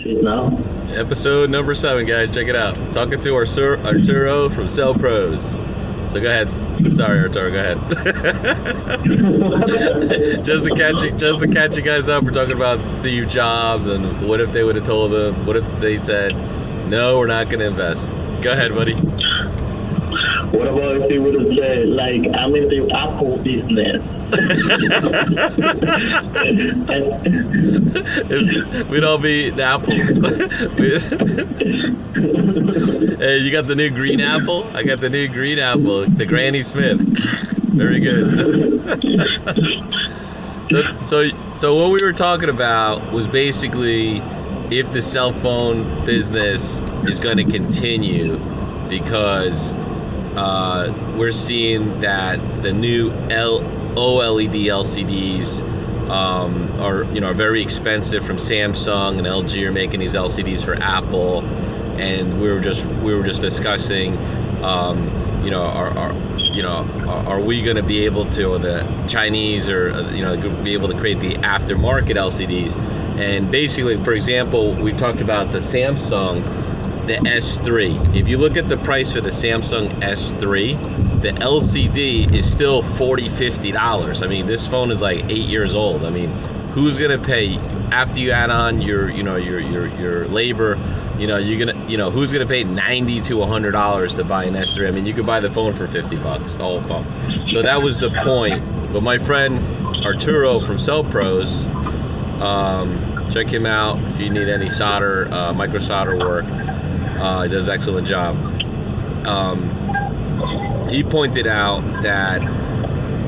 proceed now. Episode number 7, guys. Check it out. Talking to Arturo from Cell Pros. So go ahead. Sorry, Arturo. Go ahead. just to catch you guys up. We're talking about Steve Jobs and what if they would have told him? What if they said, "No, we're not going to invest"? Go ahead, buddy. What about if they would have said, like, I'm in the Apple business? We'd all be the apples. Hey, you got the new green apple? I got the new green apple, the Granny Smith. Very good. So what we were talking about was basically if the cell phone business is going to continue, because we're seeing that the new OLED LCDs are very expensive from Samsung, and LG are making these LCDs for Apple, and we were just discussing, are we going to be able to, or the Chinese, or be able to create the aftermarket LCDs? And basically, for example, we talked about the Samsung, the S3. If you look at the price for the Samsung S3, the LCD is still $40-$50. I mean, this phone is like 8 years old. I mean, who's gonna pay after you add on your labor? Who's gonna pay $90 to $100 to buy an S3? I mean, you could buy the phone for $50, the whole phone. So that was the point. But my friend Arturo from Cell Pros, check him out if you need any solder, micro solder work. He does an excellent job. He pointed out that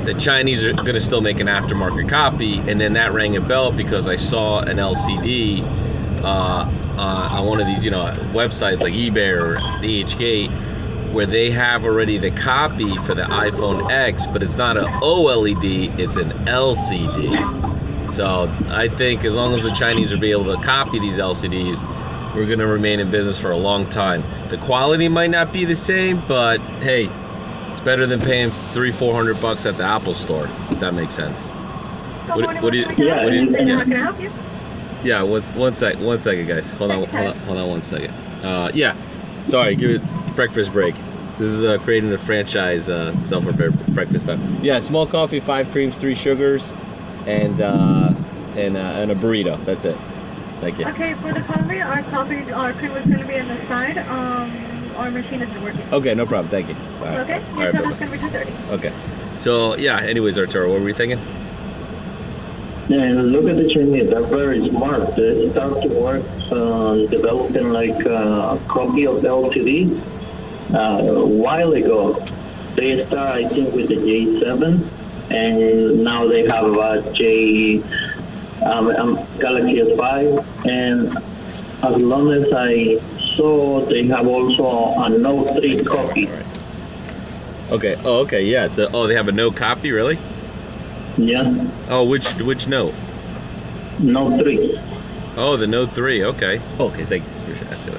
the Chinese are going to still make an aftermarket copy, and then that rang a bell because I saw an LCD on one of these, websites like eBay or DHgate, where they have already the copy for the iPhone X, but it's not an OLED, it's an LCD. So I think as long as the Chinese will be able to copy these LCDs, we're going to remain in business for a long time. The quality might not be the same, but hey, it's better than paying $300-$400 at the Apple store, if that makes sense. What do you? Yeah, one second, guys. Hold on 1 second. Sorry, give it breakfast break. This is creating a franchise, self-prepared breakfast time. Yeah, small coffee, 5 creams, 3 sugars, and a burrito. That's it. Thank you. Okay, for the coffee, our cream is going to be on the side. Our machine isn't working. Okay, no problem. Thank you. Bye. Okay, your time is going to be 2:30. Okay. So, yeah, anyways, Arturo, what were we thinking? And look at the Chinese, they're very smart. They start to work on developing like a copy of the LCD. A while ago, they started, I think, with the J7, and now they have a Galaxy S5, and as long as I saw, they have also a Note 3 copy. Okay. Oh, okay. Yeah. They have a Note copy, really? Yeah. Oh, which Note? Note 3. Oh, the Note 3. Okay. Okay. Thank you.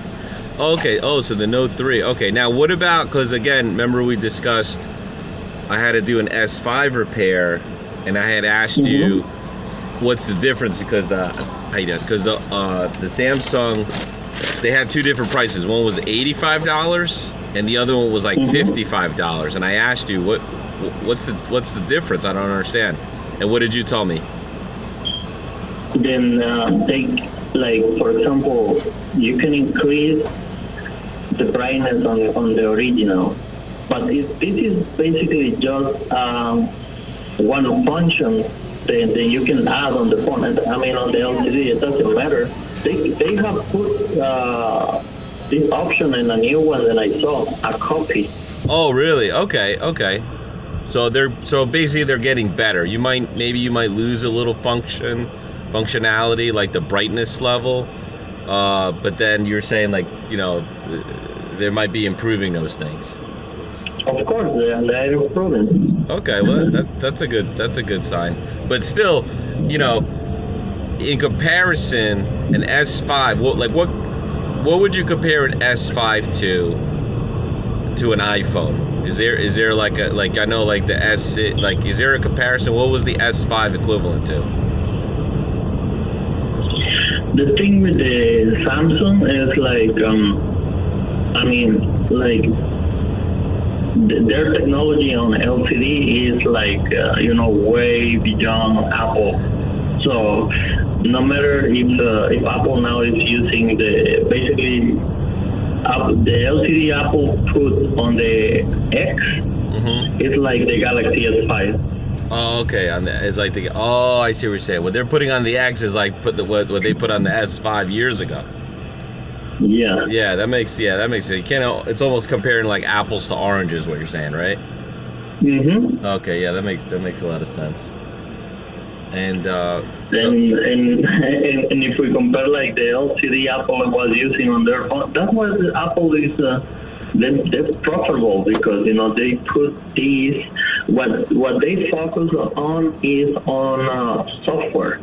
Okay. Oh, so the Note 3. Okay. Now, what about? Because again, remember we discussed I had to do an S5 repair, and I had asked you. What's the difference? Because the Samsung, they had 2 different prices. One was $85 and the other one was like $55. And I asked you what's the difference? I don't understand. And what did you tell me? Then for example, you can increase the brightness on the original, but this is basically just one function. Then you can add on the phone. I mean, on the LCD, it doesn't matter. They have put this option in a new one that I saw, a copy. Oh, really? Okay. So basically they're getting better. You might lose a little functionality, like the brightness level, but then you're saying they might be improving those things. Of course, they're improving. Okay, well that's a good sign. But still, in comparison, an S5, what would you compare an S5 to an iPhone? Is there like I know like the S, like is there a comparison? What was the S5 equivalent to? the thing with the Samsung is like, I mean, like their technology on LCD is like, way beyond Apple. So no matter if Apple now is using the LCD Apple put on the X, it's like the Galaxy S5. Oh, okay. It's like I see what you're saying. What they're putting on the X is like what they put on the S5 years ago. Yeah. Yeah, that makes it. You can't. It's almost comparing like apples to oranges. What you're saying, right? Mm-hmm. Okay. Yeah, that makes a lot of sense. And and if we compare like the LCD Apple was using on their phone, that was Apple is they're profitable because they put these what they focus on is on software.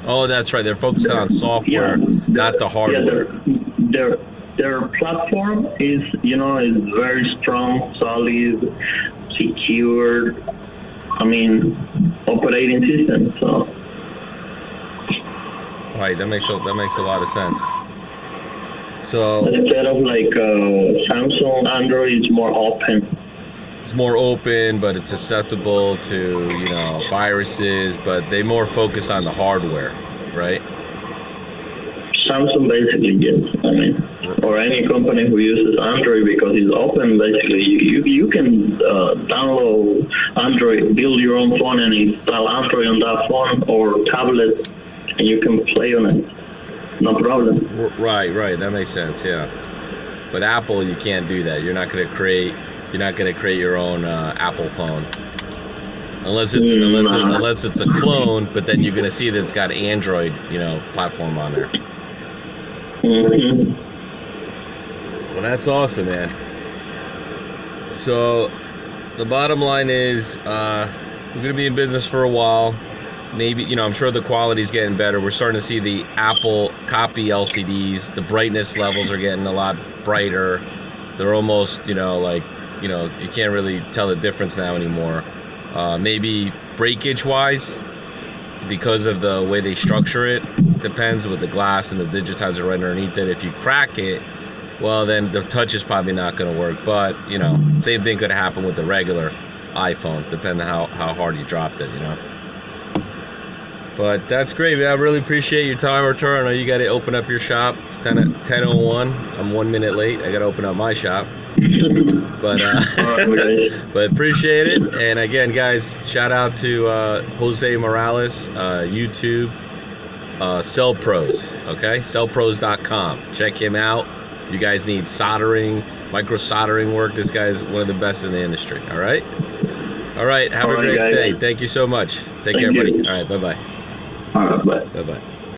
Oh, that's right. They're focused on software, not the hardware. Yeah, their platform is is very strong, solid, secure. I mean, operating system. So. Right. That makes a lot of sense. So instead of like Samsung, Android is more open. It's more open, but it's susceptible to viruses. But they more focus on the hardware, right? Samsung basically, yes. I mean, or any company who uses Android because it's open. Basically, you can download Android, build your own phone, and install Android on that phone or tablet, and you can play on it. No problem. Right. That makes sense. Yeah. But Apple, you can't do that. You're not going to create your own Apple phone, unless it's a clone. But then you're going to see that it's got Android, platform on there. Mm-hmm. Well, that's awesome, man. So the bottom line is we're going to be in business for a while. Maybe, I'm sure the quality's getting better. We're starting to see the Apple copy LCDs. The brightness levels are getting a lot brighter. They're almost, you can't really tell the difference now anymore. Maybe breakage-wise, because of the way they structure it, depends with the glass and the digitizer right underneath it. If you crack it, well, then the touch is probably not going to work. But, same thing could happen with the regular iPhone, depending on how hard you dropped it, But that's great, man. I really appreciate your time, Arturo. I know you got to open up your shop. It's 10:01. I'm 1 minute late. I got to open up my shop. But but appreciate it. And again, guys, shout out to Jose Morales, YouTube, Cell Pros. Okay, cellpros.com. Check him out. You guys need soldering, micro soldering work. This guy's one of the best in the industry. All right. Have a great day. Thank you so much. Take care, buddy. All right. Bye bye. All right. Bye. Bye bye.